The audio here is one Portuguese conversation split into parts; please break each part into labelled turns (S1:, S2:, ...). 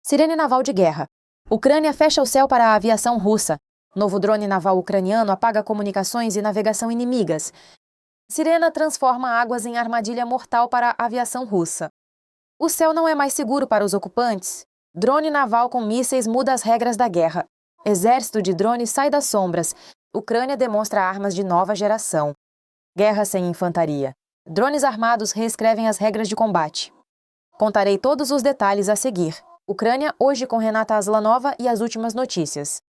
S1: Sirene naval de guerra. Ucrânia fecha o céu para a aviação russa. Novo drone naval ucraniano apaga comunicações e navegação inimigas. Sirena transforma águas em armadilha mortal para a aviação russa. O céu não é mais seguro para os ocupantes. Drone naval com mísseis muda as regras da guerra. Exército de drones sai das sombras. Ucrânia demonstra armas de nova geração. Guerra sem infantaria. Drones armados reescrevem as regras de combate. Contarei todos os detalhes a seguir. Ucrânia, hoje com Renata Aslanova e as últimas notícias.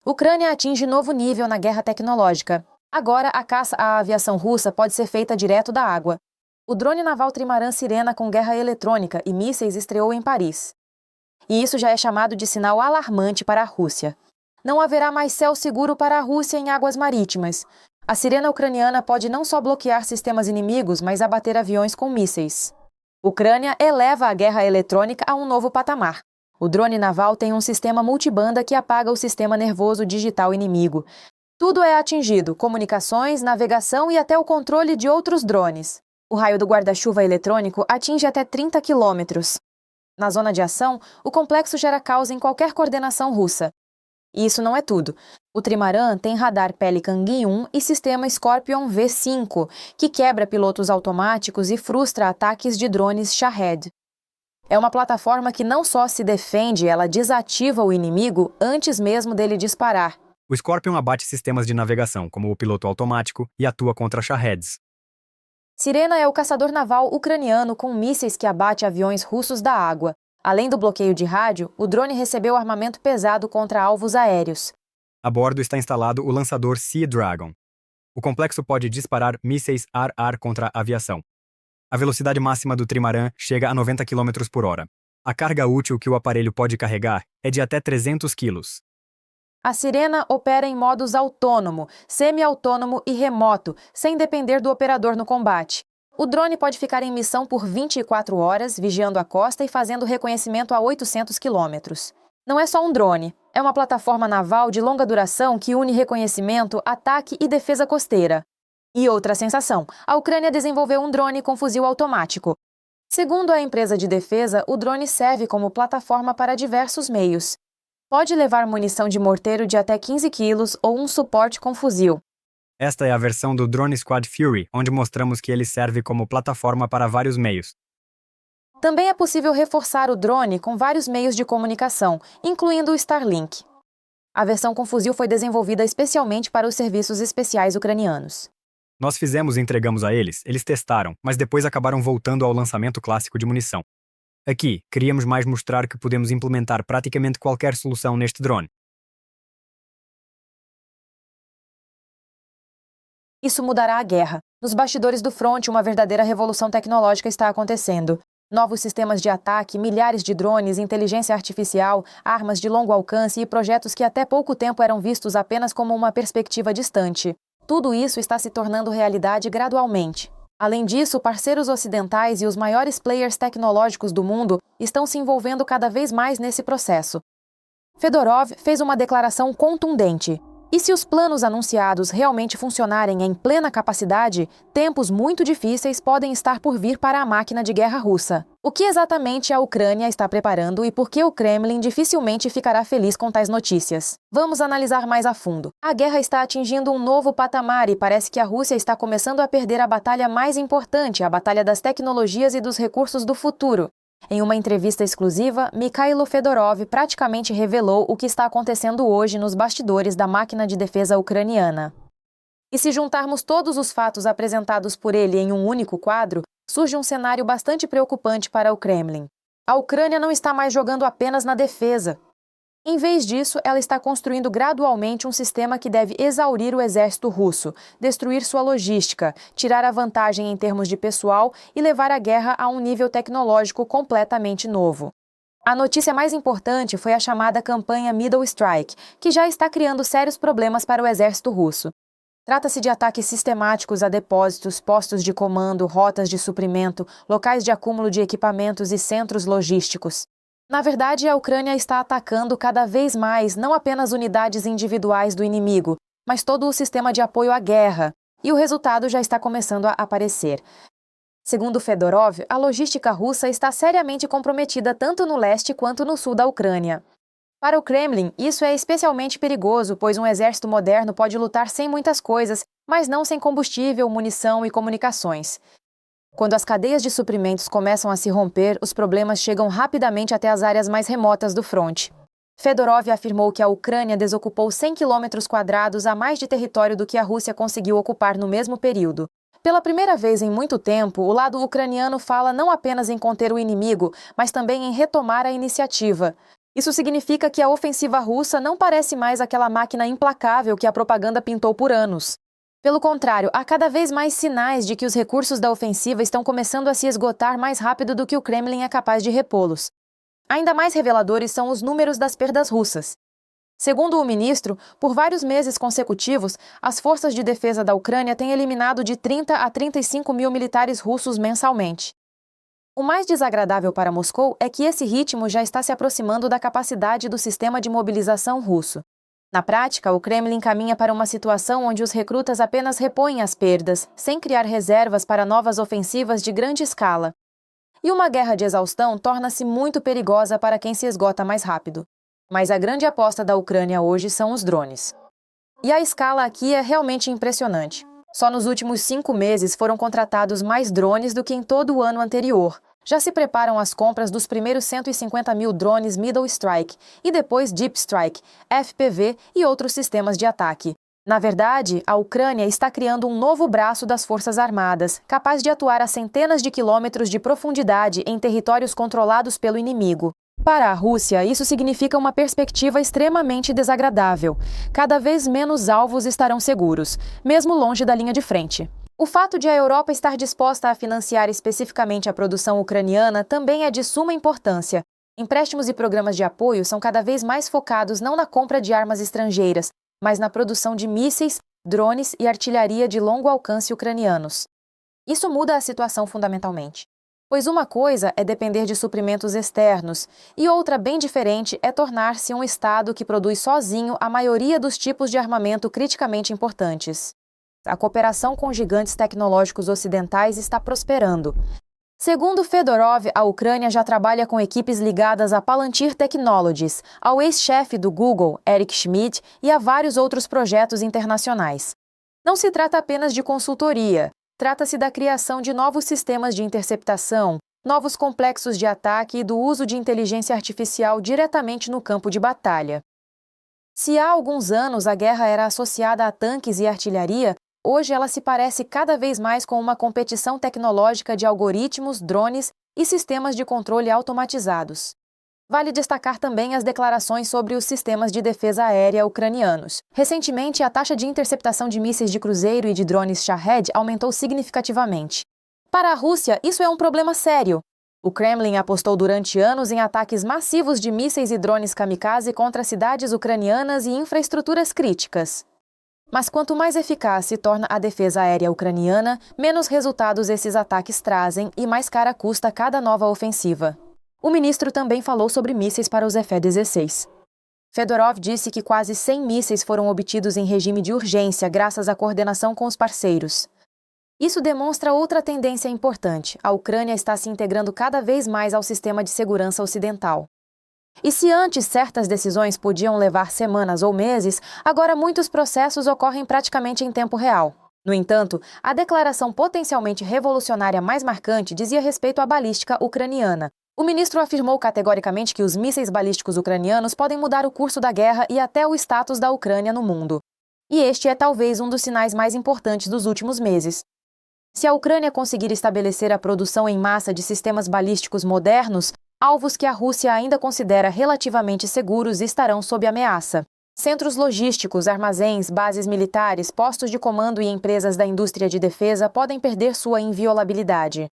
S1: Ucrânia atinge novo nível na guerra tecnológica. Agora, a caça à aviação russa pode ser feita direto da água. O drone naval Trimaran Sirena com guerra eletrônica e mísseis estreou em Paris. E isso já é chamado de sinal alarmante para a Rússia. Não haverá mais céu seguro para a Rússia em águas marítimas. A Sirena ucraniana pode não só bloquear sistemas inimigos, mas abater aviões com mísseis. Ucrânia eleva a guerra eletrônica a um novo patamar. O drone naval tem um sistema multibanda que apaga o sistema nervoso digital inimigo. Tudo é atingido: comunicações, navegação e até o controle de outros drones. O raio do guarda-chuva eletrônico atinge até 30 quilômetros. Na zona de ação, o complexo gera caos em qualquer coordenação russa. E isso não é tudo. O Trimaran tem radar Pelican Gui-1 e sistema Scorpion V5, que quebra pilotos automáticos e frustra ataques de drones Shahed. É uma plataforma que não só se defende, ela desativa o inimigo antes mesmo dele disparar.
S2: O Scorpion abate sistemas de navegação, como o piloto automático, e atua contra Shaheds.
S1: Sirena é o caçador naval ucraniano com mísseis que abate aviões russos da água. Além do bloqueio de rádio, o drone recebeu armamento pesado contra alvos aéreos.
S2: A bordo está instalado o lançador Sea Dragon. O complexo pode disparar mísseis ar-ar contra a aviação. A velocidade máxima do Trimaran chega a 90 km por hora. A carga útil que o aparelho pode carregar é de até 300 kg.
S1: A Sirena opera em modos autônomo, semi-autônomo e remoto, sem depender do operador no combate. O drone pode ficar em missão por 24 horas, vigiando a costa e fazendo reconhecimento a 800 quilômetros. Não é só um drone, é uma plataforma naval de longa duração que une reconhecimento, ataque e defesa costeira. E outra sensação, a Ucrânia desenvolveu um drone com fuzil automático. Segundo a empresa de defesa, o drone serve como plataforma para diversos meios. Pode levar munição de morteiro de até 15 quilos ou um suporte com fuzil.
S2: Esta é a versão do Drone Squad Fury, onde mostramos que ele serve como plataforma para vários meios.
S1: Também é possível reforçar o drone com vários meios de comunicação, incluindo o Starlink. A versão com fuzil foi desenvolvida especialmente para os serviços especiais ucranianos.
S2: Nós fizemos e entregamos a eles testaram, mas depois acabaram voltando ao lançamento clássico de munição. Aqui, queríamos mais mostrar que podemos implementar praticamente qualquer solução neste drone.
S1: Isso mudará a guerra. Nos bastidores do fronte, uma verdadeira revolução tecnológica está acontecendo. Novos sistemas de ataque, milhares de drones, inteligência artificial, armas de longo alcance e projetos que até pouco tempo eram vistos apenas como uma perspectiva distante. Tudo isso está se tornando realidade gradualmente. Além disso, parceiros ocidentais e os maiores players tecnológicos do mundo estão se envolvendo cada vez mais nesse processo. Fedorov fez uma declaração contundente. E se os planos anunciados realmente funcionarem em plena capacidade, tempos muito difíceis podem estar por vir para a máquina de guerra russa. O que exatamente a Ucrânia está preparando e por que o Kremlin dificilmente ficará feliz com tais notícias? Vamos analisar mais a fundo. A guerra está atingindo um novo patamar e parece que a Rússia está começando a perder a batalha mais importante, a batalha das tecnologias e dos recursos do futuro. Em uma entrevista exclusiva, Mikhailo Fedorov praticamente revelou o que está acontecendo hoje nos bastidores da máquina de defesa ucraniana. E se juntarmos todos os fatos apresentados por ele em um único quadro, surge um cenário bastante preocupante para o Kremlin. A Ucrânia não está mais jogando apenas na defesa. Em vez disso, ela está construindo gradualmente um sistema que deve exaurir o exército russo, destruir sua logística, tirar a vantagem em termos de pessoal e levar a guerra a um nível tecnológico completamente novo. A notícia mais importante foi a chamada campanha Middle Strike, que já está criando sérios problemas para o exército russo. Trata-se de ataques sistemáticos a depósitos, postos de comando, rotas de suprimento, locais de acúmulo de equipamentos e centros logísticos. Na verdade, a Ucrânia está atacando cada vez mais não apenas unidades individuais do inimigo, mas todo o sistema de apoio à guerra, e o resultado já está começando a aparecer. Segundo Fedorov, a logística russa está seriamente comprometida tanto no leste quanto no sul da Ucrânia. Para o Kremlin, isso é especialmente perigoso, pois um exército moderno pode lutar sem muitas coisas, mas não sem combustível, munição e comunicações. Quando as cadeias de suprimentos começam a se romper, os problemas chegam rapidamente até as áreas mais remotas do fronte. Fedorov afirmou que a Ucrânia desocupou 100 km² a mais de território do que a Rússia conseguiu ocupar no mesmo período. Pela primeira vez em muito tempo, o lado ucraniano fala não apenas em conter o inimigo, mas também em retomar a iniciativa. Isso significa que a ofensiva russa não parece mais aquela máquina implacável que a propaganda pintou por anos. Pelo contrário, há cada vez mais sinais de que os recursos da ofensiva estão começando a se esgotar mais rápido do que o Kremlin é capaz de repô-los. Ainda mais reveladores são os números das perdas russas. Segundo o ministro, por vários meses consecutivos, as forças de defesa da Ucrânia têm eliminado de 30 a 35 mil militares russos mensalmente. O mais desagradável para Moscou é que esse ritmo já está se aproximando da capacidade do sistema de mobilização russo. Na prática, o Kremlin caminha para uma situação onde os recrutas apenas repõem as perdas, sem criar reservas para novas ofensivas de grande escala. E uma guerra de exaustão torna-se muito perigosa para quem se esgota mais rápido. Mas a grande aposta da Ucrânia hoje são os drones. E a escala aqui é realmente impressionante. Só nos últimos 5 meses foram contratados mais drones do que em todo o ano anterior. Já se preparam as compras dos primeiros 150 mil drones Middle Strike e depois Deep Strike, FPV e outros sistemas de ataque. Na verdade, a Ucrânia está criando um novo braço das Forças Armadas, capaz de atuar a centenas de quilômetros de profundidade em territórios controlados pelo inimigo. Para a Rússia, isso significa uma perspectiva extremamente desagradável. Cada vez menos alvos estarão seguros, mesmo longe da linha de frente. O fato de a Europa estar disposta a financiar especificamente a produção ucraniana também é de suma importância. Empréstimos e programas de apoio são cada vez mais focados não na compra de armas estrangeiras, mas na produção de mísseis, drones e artilharia de longo alcance ucranianos. Isso muda a situação fundamentalmente. Pois uma coisa é depender de suprimentos externos, e outra bem diferente é tornar-se um Estado que produz sozinho a maioria dos tipos de armamento criticamente importantes. A cooperação com gigantes tecnológicos ocidentais está prosperando. Segundo Fedorov, a Ucrânia já trabalha com equipes ligadas à Palantir Technologies, ao ex-chefe do Google, Eric Schmidt, e a vários outros projetos internacionais. Não se trata apenas de consultoria. Trata-se da criação de novos sistemas de interceptação, novos complexos de ataque e do uso de inteligência artificial diretamente no campo de batalha. Se há alguns anos a guerra era associada a tanques e artilharia, hoje ela se parece cada vez mais com uma competição tecnológica de algoritmos, drones e sistemas de controle automatizados. Vale destacar também as declarações sobre os sistemas de defesa aérea ucranianos. Recentemente, a taxa de interceptação de mísseis de cruzeiro e de drones Shahed aumentou significativamente. Para a Rússia, isso é um problema sério. O Kremlin apostou durante anos em ataques massivos de mísseis e drones kamikaze contra cidades ucranianas e infraestruturas críticas. Mas quanto mais eficaz se torna a defesa aérea ucraniana, menos resultados esses ataques trazem e mais cara custa cada nova ofensiva. O ministro também falou sobre mísseis para os F-16. Fedorov disse que quase 100 mísseis foram obtidos em regime de urgência graças à coordenação com os parceiros. Isso demonstra outra tendência importante. A Ucrânia está se integrando cada vez mais ao sistema de segurança ocidental. E se antes certas decisões podiam levar semanas ou meses, agora muitos processos ocorrem praticamente em tempo real. No entanto, a declaração potencialmente revolucionária mais marcante dizia respeito à balística ucraniana. O ministro afirmou categoricamente que os mísseis balísticos ucranianos podem mudar o curso da guerra e até o status da Ucrânia no mundo. E este é talvez um dos sinais mais importantes dos últimos meses. Se a Ucrânia conseguir estabelecer a produção em massa de sistemas balísticos modernos, alvos que a Rússia ainda considera relativamente seguros estarão sob ameaça. Centros logísticos, armazéns, bases militares, postos de comando e empresas da indústria de defesa podem perder sua inviolabilidade.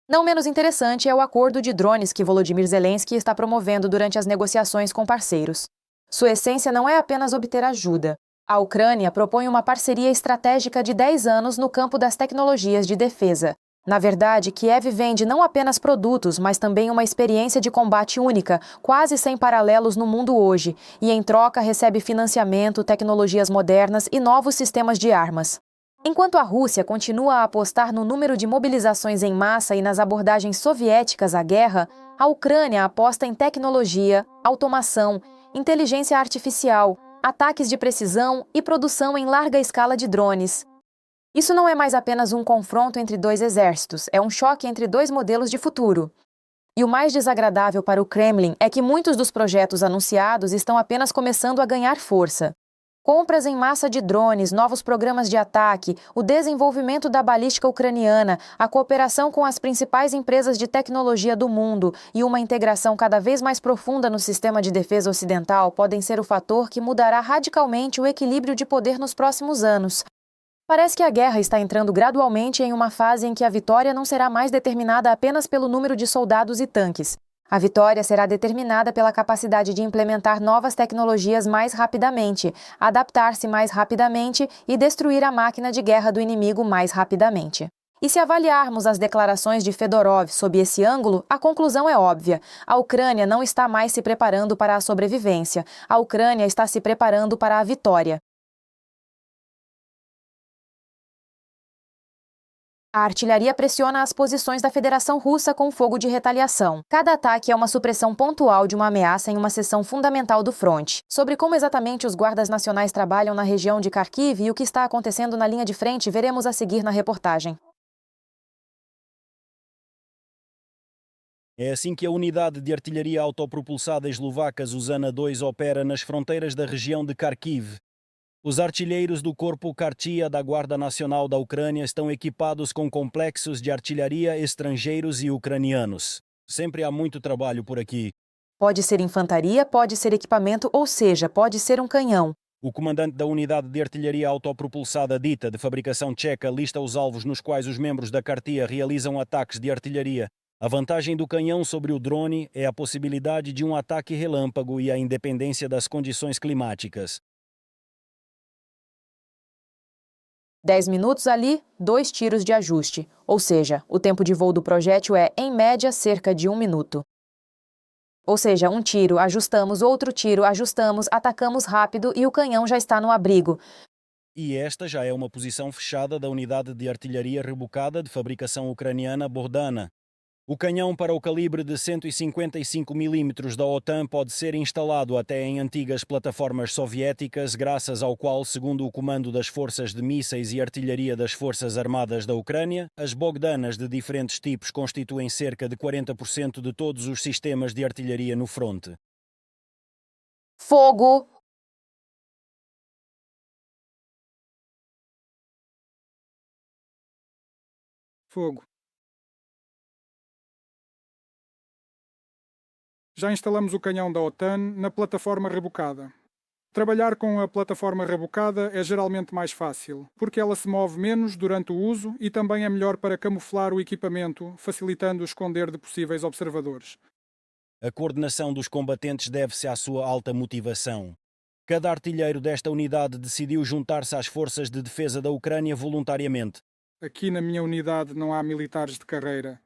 S1: Não menos interessante é o acordo de drones que Volodymyr Zelensky está promovendo durante as negociações com parceiros. Sua essência não é apenas obter ajuda. A Ucrânia propõe uma parceria estratégica de 10 anos no campo das tecnologias de defesa. Na verdade, Kiev vende não apenas produtos, mas também uma experiência de combate única, quase sem paralelos no mundo hoje, e em troca recebe financiamento, tecnologias modernas e novos sistemas de armas. Enquanto a Rússia continua a apostar no número de mobilizações em massa e nas abordagens soviéticas à guerra, a Ucrânia aposta em tecnologia, automação, inteligência artificial, ataques de precisão e produção em larga escala de drones. Isso não é mais apenas um confronto entre dois exércitos, é um choque entre dois modelos de futuro. E o mais desagradável para o Kremlin é que muitos dos projetos anunciados estão apenas começando a ganhar força. Compras em massa de drones, novos programas de ataque, o desenvolvimento da balística ucraniana, a cooperação com as principais empresas de tecnologia do mundo e uma integração cada vez mais profunda no sistema de defesa ocidental podem ser o fator que mudará radicalmente o equilíbrio de poder nos próximos anos. Parece que a guerra está entrando gradualmente em uma fase em que a vitória não será mais determinada apenas pelo número de soldados e tanques. A vitória será determinada pela capacidade de implementar novas tecnologias mais rapidamente, adaptar-se mais rapidamente e destruir a máquina de guerra do inimigo mais rapidamente. E se avaliarmos as declarações de Fedorov sob esse ângulo, a conclusão é óbvia. A Ucrânia não está mais se preparando para a sobrevivência. A Ucrânia está se preparando para a vitória. A artilharia pressiona as posições da Federação Russa com fogo de retaliação. Cada ataque é uma supressão pontual de uma ameaça em uma seção fundamental do fronte. Sobre como exatamente os guardas nacionais trabalham na região de Kharkiv e o que está acontecendo na linha de frente, veremos a seguir na reportagem.
S3: É assim que a unidade de artilharia autopropulsada eslovaca Zuzana II opera nas fronteiras da região de Kharkiv. Os artilheiros do Corpo Kartia da Guarda Nacional da Ucrânia estão equipados com complexos de artilharia estrangeiros e ucranianos. Sempre há muito trabalho por aqui.
S1: Pode ser infantaria, pode ser equipamento, ou seja, pode ser um canhão.
S3: O comandante da unidade de artilharia autopropulsada dita de fabricação tcheca lista os alvos nos quais os membros da Kartia realizam ataques de artilharia. A vantagem do canhão sobre o drone é a possibilidade de um ataque relâmpago e a independência das condições climáticas.
S1: 10 minutos ali, 2 tiros de ajuste. Ou seja, o tempo de voo do projétil é, em média, cerca de 1 minuto. Ou seja, um tiro, ajustamos, outro tiro, ajustamos, atacamos rápido e o canhão já está no abrigo.
S3: E esta já é uma posição fechada da unidade de artilharia rebocada de fabricação ucraniana Bogdana. O canhão para o calibre de 155 mm da OTAN pode ser instalado até em antigas plataformas soviéticas, graças ao qual, segundo o Comando das Forças de Mísseis e Artilharia das Forças Armadas da Ucrânia, as Bogdanas de diferentes tipos constituem cerca de 40% de todos os sistemas de artilharia no fronte.
S1: Fogo!
S4: Fogo. Já instalamos o canhão da OTAN na plataforma rebocada. Trabalhar com a plataforma rebocada é geralmente mais fácil, porque ela se move menos durante o uso e também é melhor para camuflar o equipamento, facilitando o esconder de possíveis observadores.
S3: A coordenação dos combatentes deve-se à sua alta motivação. Cada artilheiro desta unidade decidiu juntar-se às forças de defesa da Ucrânia voluntariamente.
S4: Aqui na minha unidade não há militares de carreira.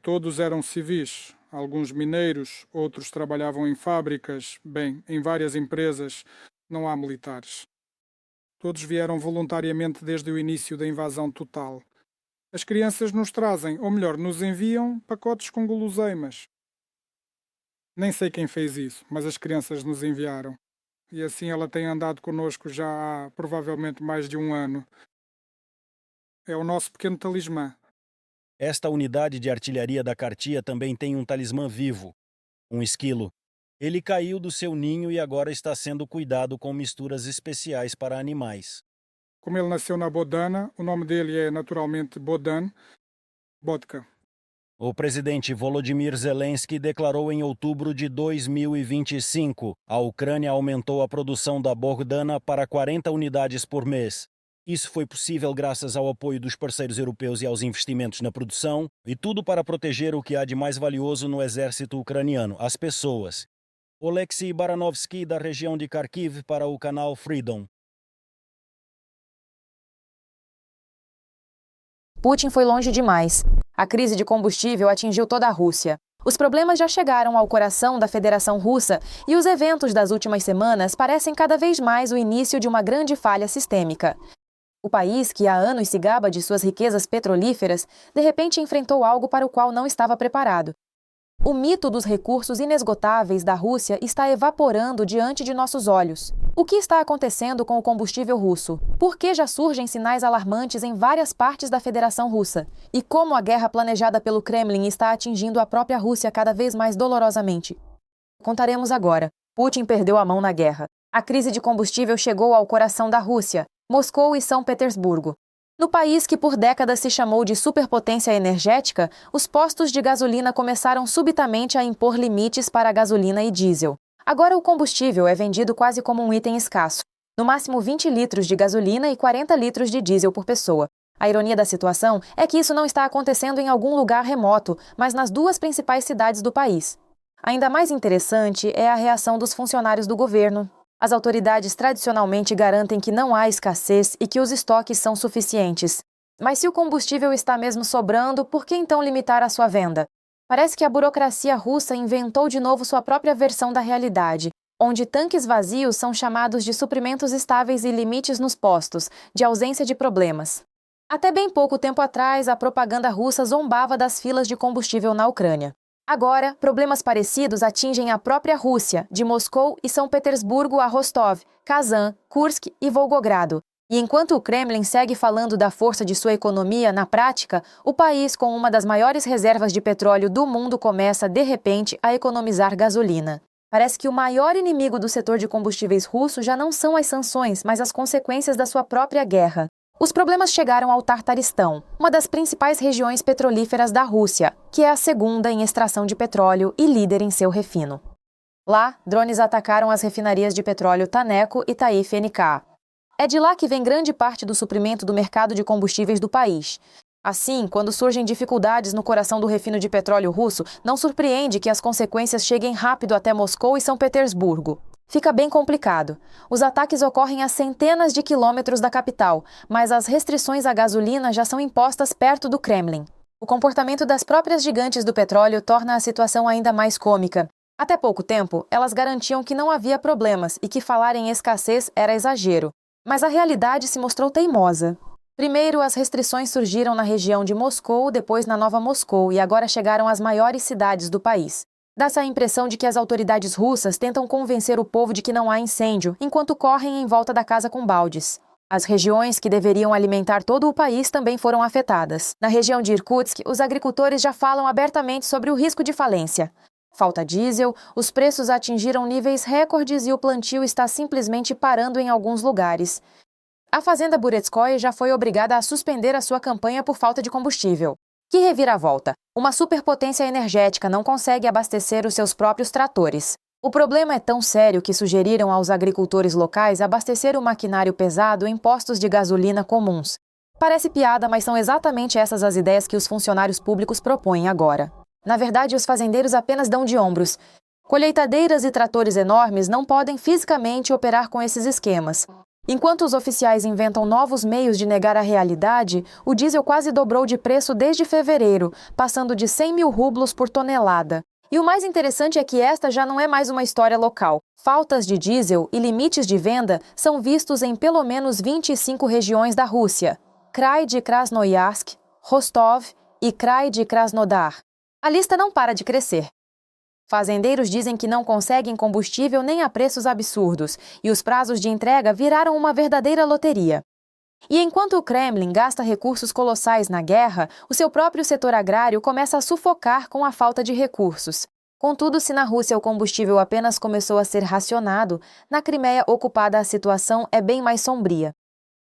S4: Todos eram civis. Alguns mineiros, outros trabalhavam em fábricas, bem, em várias empresas, não há militares. Todos vieram voluntariamente desde o início da invasão total. As crianças nos trazem, ou melhor, nos enviam pacotes com guloseimas. Nem sei quem fez isso, mas as crianças nos enviaram. E assim ela tem andado connosco já há provavelmente mais de um ano. É o nosso pequeno talismã.
S3: Esta unidade de artilharia da Kartia também tem um talismã vivo, um esquilo. Ele caiu do seu ninho e agora está sendo cuidado com misturas especiais para animais.
S4: Como ele nasceu na Bodana, o nome dele é naturalmente Bodan, vodka.
S3: O presidente Volodymyr Zelensky declarou em outubro de 2025: a Ucrânia aumentou a produção da Bogdana para 40 unidades por mês. Isso foi possível graças ao apoio dos parceiros europeus e aos investimentos na produção, e tudo para proteger o que há de mais valioso no exército ucraniano, as pessoas. Oleksiy Baranovsky, da região de Kharkiv, para o canal Freedom.
S1: Putin foi longe demais. A crise de combustível atingiu toda a Rússia. Os problemas já chegaram ao coração da Federação Russa e os eventos das últimas semanas parecem cada vez mais o início de uma grande falha sistêmica. O país, que há anos se gaba de suas riquezas petrolíferas, de repente enfrentou algo para o qual não estava preparado. O mito dos recursos inesgotáveis da Rússia está evaporando diante de nossos olhos. O que está acontecendo com o combustível russo? Por que já surgem sinais alarmantes em várias partes da Federação Russa? E como a guerra planejada pelo Kremlin está atingindo a própria Rússia cada vez mais dolorosamente? Contaremos agora. Putin perdeu a mão na guerra. A crise de combustível chegou ao coração da Rússia, Moscou e São Petersburgo. No país que por décadas se chamou de superpotência energética, os postos de gasolina começaram subitamente a impor limites para a gasolina e diesel. Agora o combustível é vendido quase como um item escasso, no máximo 20 litros de gasolina e 40 litros de diesel por pessoa. A ironia da situação é que isso não está acontecendo em algum lugar remoto, mas nas duas principais cidades do país. Ainda mais interessante é a reação dos funcionários do governo. As autoridades tradicionalmente garantem que não há escassez e que os estoques são suficientes. Mas se o combustível está mesmo sobrando, por que então limitar a sua venda? Parece que a burocracia russa inventou de novo sua própria versão da realidade, onde tanques vazios são chamados de suprimentos estáveis e limites nos postos, de ausência de problemas. Até bem pouco tempo atrás, a propaganda russa zombava das filas de combustível na Ucrânia. Agora, problemas parecidos atingem a própria Rússia, de Moscou e São Petersburgo a Rostov, Kazan, Kursk e Volgogrado. E enquanto o Kremlin segue falando da força de sua economia, na prática, o país com uma das maiores reservas de petróleo do mundo começa, de repente, a economizar gasolina. Parece que o maior inimigo do setor de combustíveis russo já não são as sanções, mas as consequências da sua própria guerra. Os problemas chegaram ao Tartaristão, uma das principais regiões petrolíferas da Rússia, que é a segunda em extração de petróleo e líder em seu refino. Lá, drones atacaram as refinarias de petróleo Taneco e Taif-NK. É de lá que vem grande parte do suprimento do mercado de combustíveis do país. Assim, quando surgem dificuldades no coração do refino de petróleo russo, não surpreende que as consequências cheguem rápido até Moscou e São Petersburgo. Fica bem complicado. Os ataques ocorrem a centenas de quilômetros da capital, mas as restrições à gasolina já são impostas perto do Kremlin. O comportamento das próprias gigantes do petróleo torna a situação ainda mais cômica. Até pouco tempo, elas garantiam que não havia problemas e que falar em escassez era exagero. Mas a realidade se mostrou teimosa. Primeiro, as restrições surgiram na região de Moscou, depois na Nova Moscou e agora chegaram às maiores cidades do país. Dá-se a impressão de que as autoridades russas tentam convencer o povo de que não há incêndio, enquanto correm em volta da casa com baldes. As regiões que deveriam alimentar todo o país também foram afetadas. Na região de Irkutsk, os agricultores já falam abertamente sobre o risco de falência. Falta diesel, os preços atingiram níveis recordes e o plantio está simplesmente parando em alguns lugares. A fazenda Buretskoye já foi obrigada a suspender a sua campanha por falta de combustível. Que reviravolta! Uma superpotência energética não consegue abastecer os seus próprios tratores. O problema é tão sério que sugeriram aos agricultores locais abastecer o maquinário pesado em postos de gasolina comuns. Parece piada, mas são exatamente essas as ideias que os funcionários públicos propõem agora. Na verdade, os fazendeiros apenas dão de ombros. Colheitadeiras e tratores enormes não podem fisicamente operar com esses esquemas. Enquanto os oficiais inventam novos meios de negar a realidade, o diesel quase dobrou de preço desde fevereiro, passando de 100 mil rublos por tonelada. E o mais interessante é que esta já não é mais uma história local. Faltas de diesel e limites de venda são vistos em pelo menos 25 regiões da Rússia: Krai de Krasnoyarsk, Rostov e Krai de Krasnodar. A lista não para de crescer. Fazendeiros dizem que não conseguem combustível nem a preços absurdos, e os prazos de entrega viraram uma verdadeira loteria. E enquanto o Kremlin gasta recursos colossais na guerra, o seu próprio setor agrário começa a sufocar com a falta de recursos. Contudo, se na Rússia o combustível apenas começou a ser racionado, na Crimeia ocupada a situação é bem mais sombria.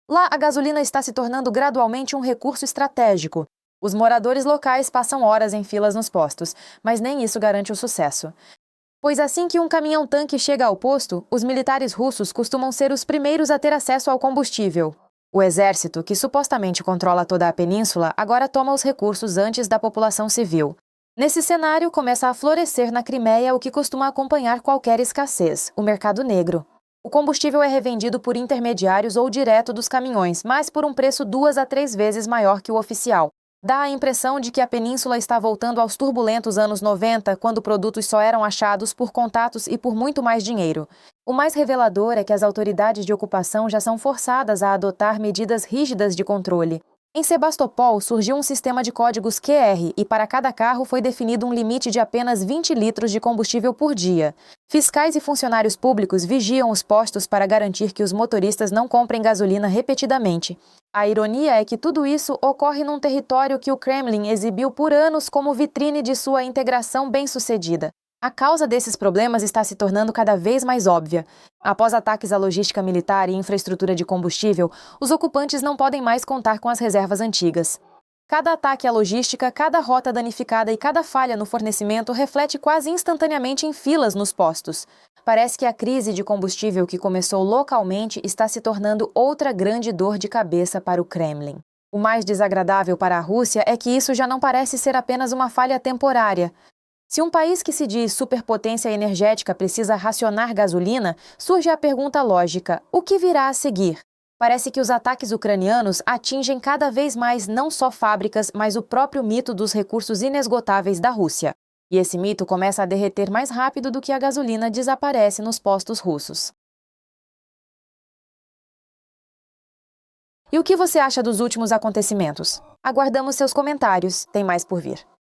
S1: Lá, a gasolina está se tornando gradualmente um recurso estratégico. Os moradores locais passam horas em filas nos postos, mas nem isso garante o sucesso. Pois assim que um caminhão-tanque chega ao posto, os militares russos costumam ser os primeiros a ter acesso ao combustível. O exército, que supostamente controla toda a península, agora toma os recursos antes da população civil. Nesse cenário, começa a florescer na Crimeia o que costuma acompanhar qualquer escassez: o mercado negro. O combustível é revendido por intermediários ou direto dos caminhões, mas por um preço 2 a 3 vezes maior que o oficial. Dá a impressão de que a península está voltando aos turbulentos anos 90, quando produtos só eram achados por contatos e por muito mais dinheiro. O mais revelador é que as autoridades de ocupação já são forçadas a adotar medidas rígidas de controle. Em Sebastopol, surgiu um sistema de códigos QR e para cada carro foi definido um limite de apenas 20 litros de combustível por dia. Fiscais e funcionários públicos vigiam os postos para garantir que os motoristas não comprem gasolina repetidamente. A ironia é que tudo isso ocorre num território que o Kremlin exibiu por anos como vitrine de sua integração bem-sucedida. A causa desses problemas está se tornando cada vez mais óbvia. Após ataques à logística militar e infraestrutura de combustível, os ocupantes não podem mais contar com as reservas antigas. Cada ataque à logística, cada rota danificada e cada falha no fornecimento reflete quase instantaneamente em filas nos postos. Parece que a crise de combustível que começou localmente está se tornando outra grande dor de cabeça para o Kremlin. O mais desagradável para a Rússia é que isso já não parece ser apenas uma falha temporária. Se um país que se diz superpotência energética precisa racionar gasolina, surge a pergunta lógica: o que virá a seguir? Parece que os ataques ucranianos atingem cada vez mais não só fábricas, mas o próprio mito dos recursos inesgotáveis da Rússia. E esse mito começa a derreter mais rápido do que a gasolina desaparece nos postos russos. E o que você acha dos últimos acontecimentos? Aguardamos seus comentários, tem mais por vir.